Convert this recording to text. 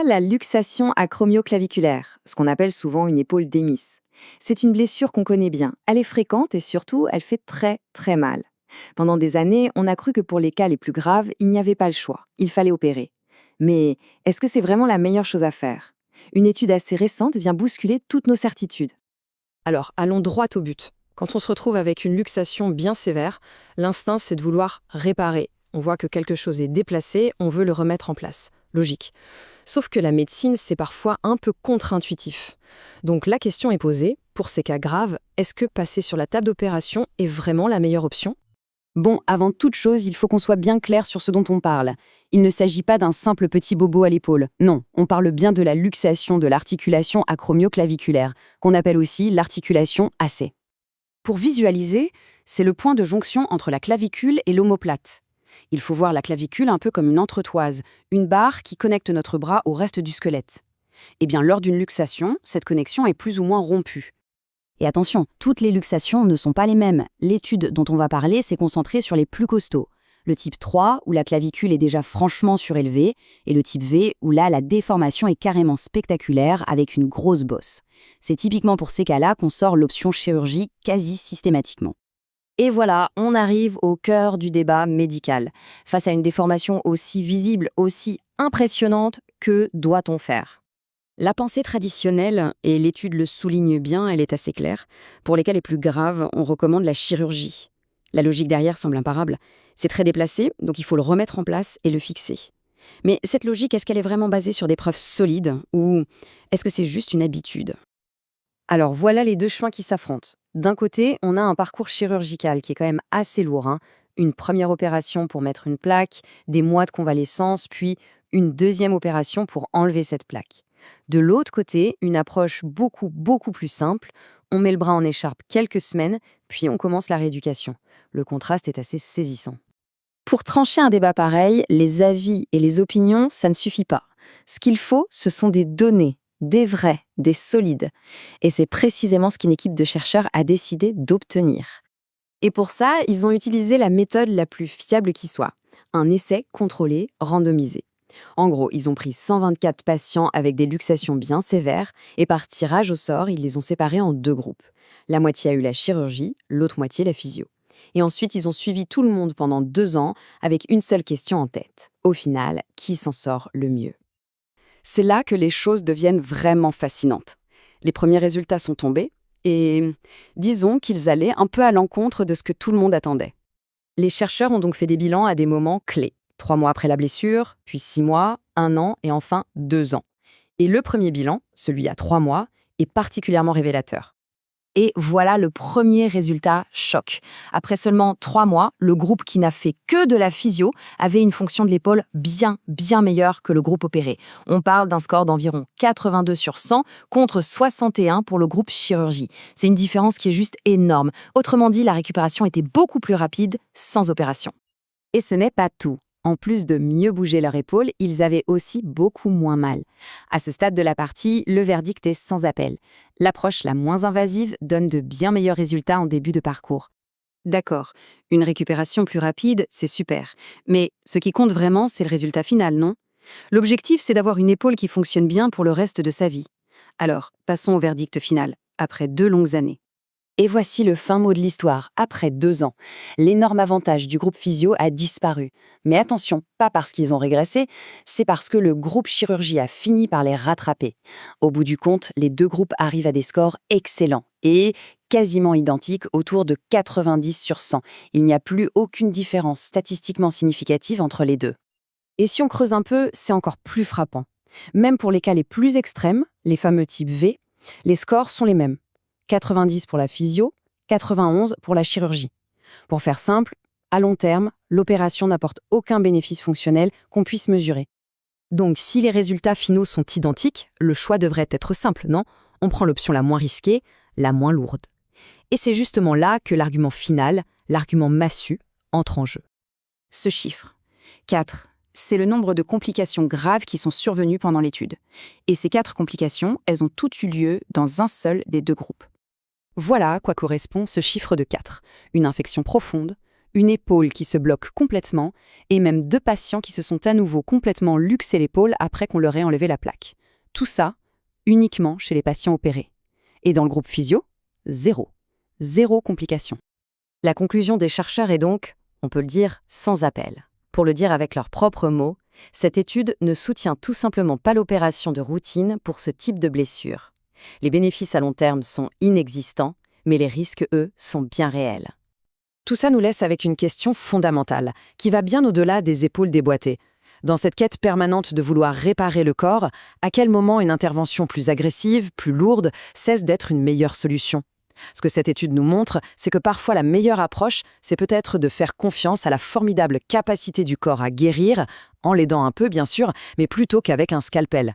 la luxation acromioclaviculaire, ce qu'on appelle souvent une épaule d'émis. C'est une blessure qu'on connaît bien. Elle est fréquente et surtout, elle fait très très mal. Pendant des années, on a cru que pour les cas les plus graves, il n'y avait pas le choix. Il fallait opérer. Mais est-ce que c'est vraiment la meilleure chose à faire? Une étude assez récente vient bousculer toutes nos certitudes. Alors, allons droit au but. Quand on se retrouve avec une luxation bien sévère, l'instinct, c'est de vouloir réparer. On voit que quelque chose est déplacé, on veut le remettre en place. Logique. Sauf que la médecine, c'est parfois un peu contre-intuitif. Donc la question est posée, pour ces cas graves, est-ce que passer sur la table d'opération est vraiment la meilleure option? Bon, avant toute chose, il faut qu'on soit bien clair sur ce dont on parle. Il ne s'agit pas d'un simple petit bobo à l'épaule. Non, on parle bien de la luxation de l'articulation acromioclaviculaire, qu'on appelle aussi l'articulation AC. Pour visualiser, c'est le point de jonction entre la clavicule et l'omoplate. Il faut voir la clavicule un peu comme une entretoise, une barre qui connecte notre bras au reste du squelette. Eh bien, lors d'une luxation, cette connexion est plus ou moins rompue. Et attention, toutes les luxations ne sont pas les mêmes. L'étude dont on va parler s'est concentrée sur les plus costauds. Le type 3, où la clavicule est déjà franchement surélevée, et le type V, où là, la déformation est carrément spectaculaire avec une grosse bosse. C'est typiquement pour ces cas-là qu'on sort l'option chirurgie quasi systématiquement. Et voilà, on arrive au cœur du débat médical. Face à une déformation aussi visible, aussi impressionnante, que doit-on faire? La pensée traditionnelle, et l'étude le souligne bien, elle est assez claire, pour les cas les plus graves, on recommande la chirurgie. La logique derrière semble imparable. C'est très déplacé, donc il faut le remettre en place et le fixer. Mais cette logique, est-ce qu'elle est vraiment basée sur des preuves solides, ou est-ce que c'est juste une habitude? Alors voilà les deux chemins qui s'affrontent. D'un côté, on a un parcours chirurgical qui est quand même assez lourd, hein. Une première opération pour mettre une plaque, des mois de convalescence, puis une deuxième opération pour enlever cette plaque. De l'autre côté, une approche beaucoup plus simple. On met le bras en écharpe quelques semaines, puis on commence la rééducation. Le contraste est assez saisissant. Pour trancher un débat pareil, les avis et les opinions, ça ne suffit pas. Ce qu'il faut, ce sont des données, des vrais, des solides. Et c'est précisément ce qu'une équipe de chercheurs a décidé d'obtenir. Et pour ça, ils ont utilisé la méthode la plus fiable qui soit. Un essai contrôlé, randomisé. En gros, ils ont pris 124 patients avec des luxations bien sévères et par tirage au sort, ils les ont séparés en deux groupes. La moitié a eu la chirurgie, l'autre moitié la physio. Et ensuite, ils ont suivi tout le monde pendant 2 ans avec une seule question en tête. Au final, qui s'en sort le mieux? C'est là que les choses deviennent vraiment fascinantes. Les premiers résultats sont tombés et disons qu'ils allaient un peu à l'encontre de ce que tout le monde attendait. Les chercheurs ont donc fait des bilans à des moments clés. 3 mois après la blessure, puis 6 mois, 1 an et enfin 2 ans. Et le premier bilan, celui à 3 mois, est particulièrement révélateur. Et voilà le premier résultat choc. Après seulement 3 mois, le groupe qui n'a fait que de la physio avait une fonction de l'épaule bien meilleure que le groupe opéré. On parle d'un score d'environ 82 sur 100 contre 61 pour le groupe chirurgie. C'est une différence qui est juste énorme. Autrement dit, la récupération était beaucoup plus rapide sans opération. Et ce n'est pas tout. En plus de mieux bouger leur épaule, ils avaient aussi beaucoup moins mal. À ce stade de la partie, le verdict est sans appel. L'approche la moins invasive donne de bien meilleurs résultats en début de parcours. D'accord, une récupération plus rapide, c'est super. Mais ce qui compte vraiment, c'est le résultat final, non? L'objectif, c'est d'avoir une épaule qui fonctionne bien pour le reste de sa vie. Alors, passons au verdict final, après 2 longues années. Et voici le fin mot de l'histoire, après 2 ans. L'énorme avantage du groupe physio a disparu. Mais attention, pas parce qu'ils ont régressé, c'est parce que le groupe chirurgie a fini par les rattraper. Au bout du compte, les deux groupes arrivent à des scores excellents et quasiment identiques, autour de 90 sur 100. Il n'y a plus aucune différence statistiquement significative entre les deux. Et si on creuse un peu, c'est encore plus frappant. Même pour les cas les plus extrêmes, les fameux types V, les scores sont les mêmes. 90 pour la physio, 91 pour la chirurgie. Pour faire simple, à long terme, l'opération n'apporte aucun bénéfice fonctionnel qu'on puisse mesurer. Donc si les résultats finaux sont identiques, le choix devrait être simple, non? On prend l'option la moins risquée, la moins lourde. Et c'est justement là que l'argument final, l'argument massu, entre en jeu. Ce chiffre, 4, c'est le nombre de complications graves qui sont survenues pendant l'étude. Et ces 4 complications, elles ont toutes eu lieu dans un seul des deux groupes. Voilà à quoi correspond ce chiffre de 4. Une infection profonde, une épaule qui se bloque complètement, et même 2 patients qui se sont à nouveau complètement luxés l'épaule après qu'on leur ait enlevé la plaque. Tout ça, uniquement chez les patients opérés. Et dans le groupe physio, zéro. Zéro complication. La conclusion des chercheurs est donc, on peut le dire, sans appel. Pour le dire avec leurs propres mots, cette étude ne soutient tout simplement pas l'opération de routine pour ce type de blessure. Les bénéfices à long terme sont inexistants, mais les risques, eux, sont bien réels. Tout ça nous laisse avec une question fondamentale, qui va bien au-delà des épaules déboîtées. Dans cette quête permanente de vouloir réparer le corps, à quel moment une intervention plus agressive, plus lourde, cesse d'être une meilleure solution ? Ce que cette étude nous montre, c'est que parfois la meilleure approche, c'est peut-être de faire confiance à la formidable capacité du corps à guérir, en l'aidant un peu bien sûr, mais plutôt qu'avec un scalpel.